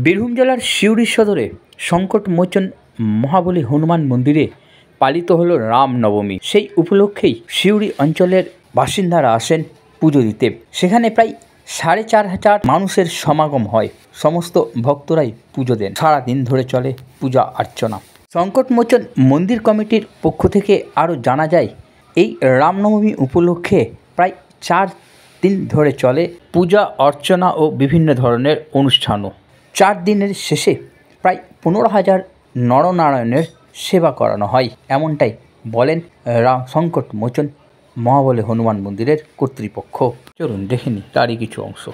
বীরভূম জেলার সিউড়ি সদরে সংকটমোচন মহাবলী হনুমান মন্দিরে পালিত হলো রামনবমী। সেই উপলক্ষেই সিউড়ি অঞ্চলের বাসিন্দারা আসেন পুজো দিতে। সেখানে প্রায় ৪,৫০০ মানুষের সমাগম হয়। সমস্ত ভক্তরাই পুজো দেন। সারাদিন ধরে চলে পূজা অর্চনা। সংকটমোচন মন্দির কমিটির পক্ষ থেকে আরও জানা যায়, এই রামনবমী উপলক্ষে প্রায় 4 দিন ধরে চলে পূজা অর্চনা ও বিভিন্ন ধরনের অনুষ্ঠানও। 4 দিনের শেষে প্রায় 15,000 নরনারায়ণের সেবা করানো হয়, এমনটাই বলেন সংকটমোচন মহাবলী হনুমান মন্দিরের কর্তৃপক্ষ। চলুন দেখে নিই তারই কিছু অংশ।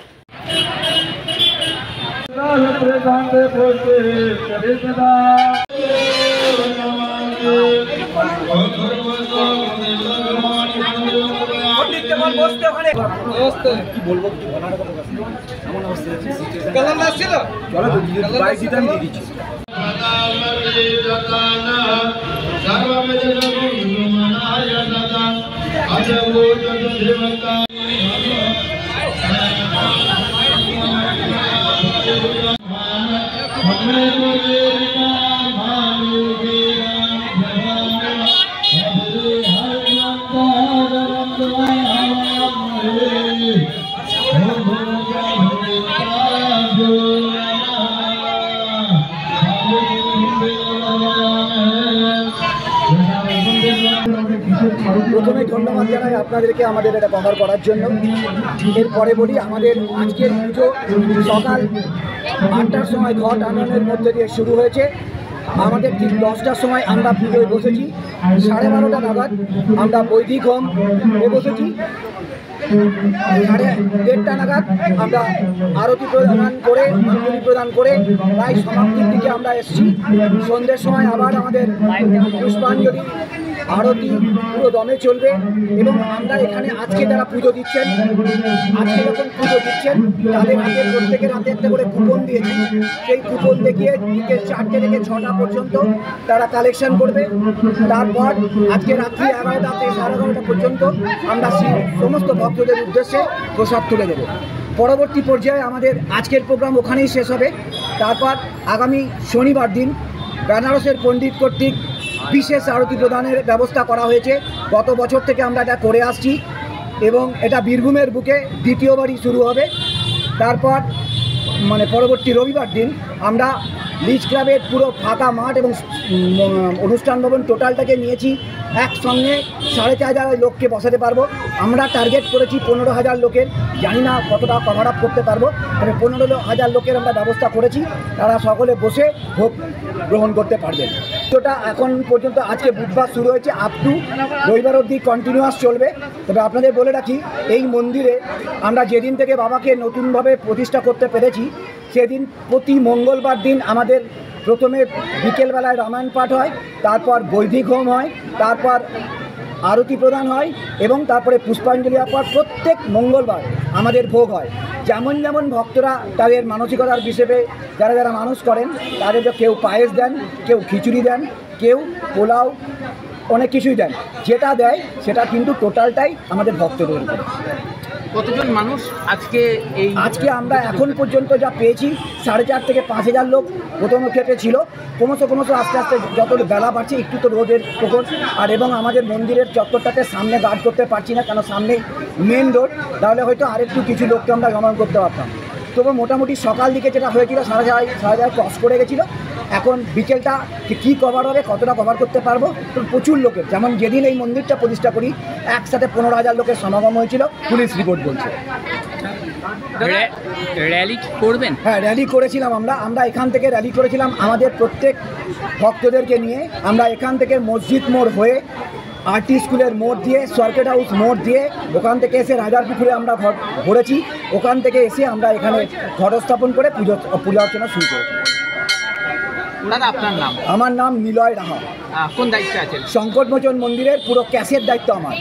প্রথমে ধন্যবাদ জানাই আপনাদেরকে আমাদের এটা কভার করার জন্য। এরপরে বলি, আমাদের আজকের পুজো সকাল 8টার সময় ঘট আনয়নের মধ্যে দিয়ে শুরু হয়েছে। আমাদের ঠিক 10টার সময় আমরা পুজোয় বসেছি। 12:30টা নাগাদ আমরা বৈদিক হোমে বসেছি। 1:30টা নাগাদ আমরা আরতি প্রদান করে অঞ্জলি প্রদান করে প্রায় সমাপ্তির দিকে আমরা এসেছি। সন্ধ্যের সময় আবার আমাদের পুষ্পাঞ্জলি আরতি পুরো দমে চলবে। এবং আমরা এখানে আজকে যারা পুজো দিচ্ছেন, আজকে যখন পুজো দিচ্ছেন তাদের হাতে প্রত্যেকের হাতে একটা করে কুপন দিয়েছি। সেই কুপন দেখিয়ে বিকেল 4টে থেকে 6টা পর্যন্ত তারা কালেকশন করবে। তারপর আজকে রাত্রি 11টা থেকে 11:30 পর্যন্ত আমরা সমস্ত ভক্তদের উদ্দেশ্যে প্রসাদ তুলে দেবো। পরবর্তী পর্যায়ে আমাদের আজকের প্রোগ্রাম ওখানেই শেষ হবে। তারপর আগামী শনিবার দিন বেনারসের পণ্ডিত কর্তৃক বিশেষ আরতি প্রদানের ব্যবস্থা করা হয়েছে। গত বছর থেকে আমরা এটা করে আসছি এবং এটা বীরভূমের বুকে দ্বিতীয়বারই শুরু হবে। তারপর পরবর্তী রবিবার দিন আমরা লিজ ক্লাবের পুরো ফাঁকা মাঠ এবং অনুষ্ঠান ভবন টোটালটাকে নিয়েছি একসঙ্গে 4,500 লোককে বসাতে পারবো। আমরা টার্গেট করেছি 15,000 লোকের। জানি না কতটা কভার আপ করতে পারবো, তবে 15,000 লোকের আমরা ব্যবস্থা করেছি। তারা সকলে বসে ভোগ গ্রহণ করতে পারবেন। যেটা এখন পর্যন্ত আজকে বুধবার শুরু হয়েছে, আপ টু রবিবার অবধি কন্টিনিউয়াস চলবে। তবে আপনাদের বলে রাখি, এই মন্দিরে আমরা যেদিন থেকে বাবাকে নতুনভাবে প্রতিষ্ঠা করতে পেরেছি সেদিন প্রতি মঙ্গলবার দিন আমাদের প্রথমে বিকেলবেলায় রামায়ণ পাঠ হয়, তারপর বৈদিক হোম হয়, তারপর আরতি প্রদান হয় এবং তারপরে পুষ্পাঞ্জলি পর প্রত্যেক মঙ্গলবার আমাদের ভোগ হয়। যেমন যেমন ভক্তরা তাদের মানসিকতার হিসেবে যারা যারা মানুষ করেন তাদের কেউ পায়েস দেন, কেউ খিচুড়ি দেন, কেউ পোলাও, অনেক কিছুই দেন। যেটা দেয় সেটা কিন্তু টোটালটাই আমাদের ভক্তদের উপরে। কতজন মানুষ আজকে আমরা এখন পর্যন্ত যা পেয়েছি 4,500 থেকে 5,000 লোক প্রথম ক্ষেত্রে ছিল। ক্রমশ আস্তে আস্তে যত বেলা বাড়ছে একটু তো রোদের প্রকোপ, আর এবং আমাদের মন্দিরের চত্বরটাকে সামনে গার্ড করতে পারছি না, কেন সামনে মেন রোড, তাহলে হয়তো আরেকটু কিছু লোককে আমরা গমন করতে পারতাম। তবে মোটামুটি সকাল দিকে যেটা হয়েছিল 4,500 ক্রস করে গেছিলো। এখন বিকেলটা কী কভার হবে, কতটা কভার করতে পারবো, তো প্রচুর লোকের, যেমন যেদিন এই মন্দিরটা প্রতিষ্ঠা করি একসাথে 15,000 লোকের সমাগম হয়েছিল, পুলিশ রিপোর্ট বলছে। র্যালি করবেন? হ্যাঁ, র্যালি করেছিলাম আমরা এখান থেকে র্যালি করেছিলাম আমাদের প্রত্যেক ভক্তদেরকে নিয়ে। আমরা এখান থেকে মসজিদ মোড় হয়ে আরটি স্কুলের মোড় দিয়ে সার্কিট হাউস মোড় দিয়ে ওখান থেকে এসে রাজারপুকুরে আমরা ঘুরেছি। ওখান থেকে এসে আমরা এখানে ঘটস্থাপন করে পূজা অর্চনা শুরু করেছি। আপনার নাম? আমার নাম নিলয় রাহা। কোন দায়িত্বে আছেন? সংকটমোচন মন্দিরের পুরো ক্যাশের দায়িত্ব আমার।